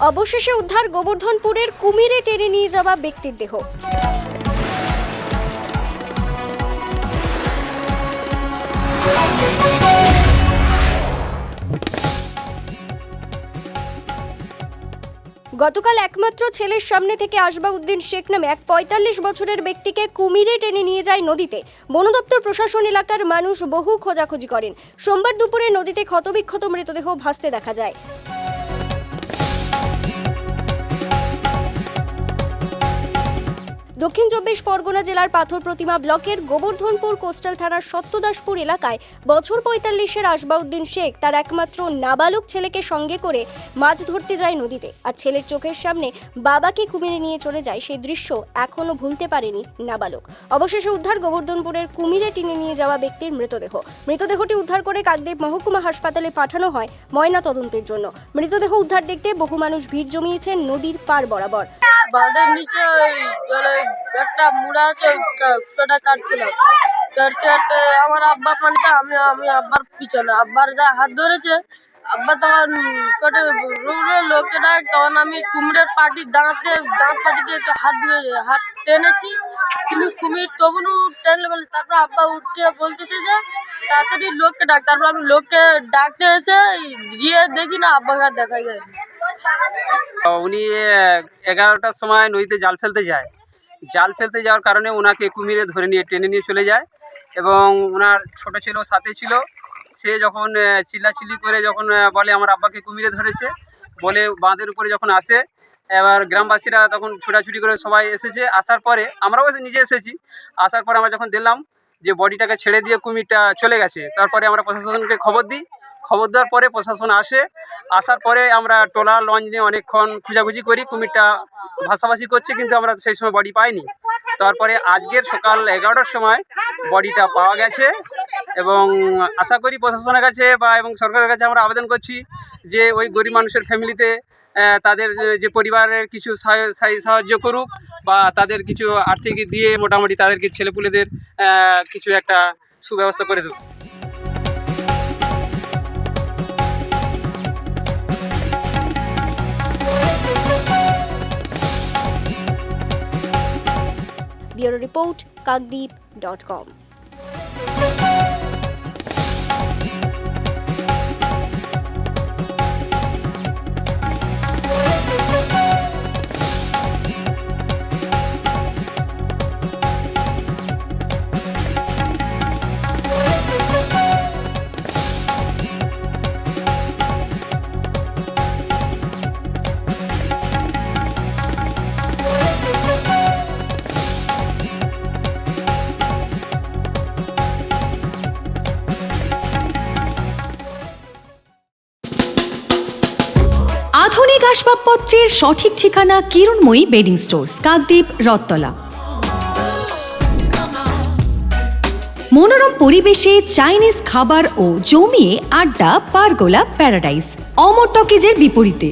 অবশেষে উদ্ধার গোবর্ধনপুরের কুমিরে টেনে নিয়ে যাওয়া ব্যক্তির দেহ। গতকাল একমাত্র ছেলের সামনে থেকে আসবাউদ্দিন শেখ নামে এক ৪৫ বছরের ব্যক্তিকে কুমিরে টেনে নিয়ে যায় নদীতে। বন দপ্তর প্রশাসন এলাকার মানুষ বহু খোঁজাখুঁজি করেন। সোমবার দুপুরে নদীতে ক্ষতবিক্ষত মৃতদেহ ভাসতে দেখা যায়। দক্ষিণ ২৪ পরগনা জেলার পাথর প্রতিমা ব্লকের গোবর্ধনপুর কোস্টাল থানার সত্যদাসপুর এলাকায় বছর ৪৫-এর আসবাউদ্দিন শেখ তার একমাত্র নাবালক ছেলেকে সঙ্গে করে মাছ ধরতে যায় নদীতে। আর ছেলের চোখের সামনে বাবাকে কুমিরে নিয়ে চলে যায়, সেই দৃশ্য এখনো ভুলতে পারেনি নাবালক। অবশেষে উদ্ধার গোবর্ধনপুরের কুমিরে টেনে নিয়ে যাওয়া ব্যক্তির মৃতদেহটি উদ্ধার করে কাকদ্বীপ মহকুমা হাসপাতালে পাঠানো হয় ময়না তদন্তের জন্য। মৃতদেহ উদ্ধার দেখতে বহু মানুষ ভিড় জমিয়েছেন নদীর পার বরাবর। বাঁধের নিচে জলে একটা মুড়া আছে, ওটা কাটছিলাম। কাটতে কাটতে আমার আব্বা পানিতে আমি আব্বার পিছনে, আব্বার যা হাত ধরেছে, আব্বা তখন কটে লোকে ডাক, তখন আমি কুমিরের দাঁত পাটি দিয়ে হাত টেনেছি, কিন্তু কুমির তবুও টেনলে বলে। তারপর আব্বা উঠে বলতেছে যে তাড়াতাড়ি লোককে ডাক। তারপর আমি লোককে ডাকতে এসে গিয়ে দেখি না, আব্বাকে আর দেখা যায়। উনি 11টার সময় নদীতে জাল ফেলতে যাওয়ার কারণে ওনাকে কুমিরে ধরে নিয়ে টেনে নিয়ে চলে যায় এবং ওনার ছোট ছেলেও সাথে ছিল। সে যখন চিল্লাচিল্লি করে যখন বলে আমার আব্বাকে কুমিরে ধরেছে বলে বাঁধের উপরে যখন আসে, এবার গ্রামবাসীরা তখন ছোটাছুটি করে সবাই এসেছে। আসার পরে আমরাও নিজে এসেছি। আসার পরে আমরা যখন দেখলাম যে বডিটাকে ছেড়ে দিয়ে কুমিরটা চলে গেছে, তারপরে আমরা প্রশাসনকে খবর দিই। খবর দেওয়ার পরে প্রশাসন আসার পরে আমরা ট্রলার লঞ্চ নিয়ে অনেকক্ষণ খোঁজাখুঁজি করি। কুমিরটা ভাসাভাসি করছে, কিন্তু আমরা সেই সময় বডি পাইনি। তারপরে আজকের সকাল 11টার সময় বডিটা পাওয়া গেছে এবং আশা করি প্রশাসনের কাছে এবং সরকারের কাছে আমরা আবেদন করছি যে ওই গরিব মানুষের ফ্যামিলিতে তাদের যে পরিবারের কিছু সাহায্য করুক বা তাদের কিছু আর্থিক দিয়ে মোটামুটি তাদেরকে ছেলেপুলেদের কিছু একটা সুব্যবস্থা করে দেব। Bureau report kakdeep.com। আধুনিক আসবাবপত্রের সঠিক ঠিকানা কিরণময়ী বেডিং স্টোর্স, কাকদ্বীপ, রথতলা। মনোরম পরিবেশে চাইনিজ খাবার ও জমিয়ে আড্ডা পারগোলা প্যারাডাইস, অমর টকিজের বিপরীতে।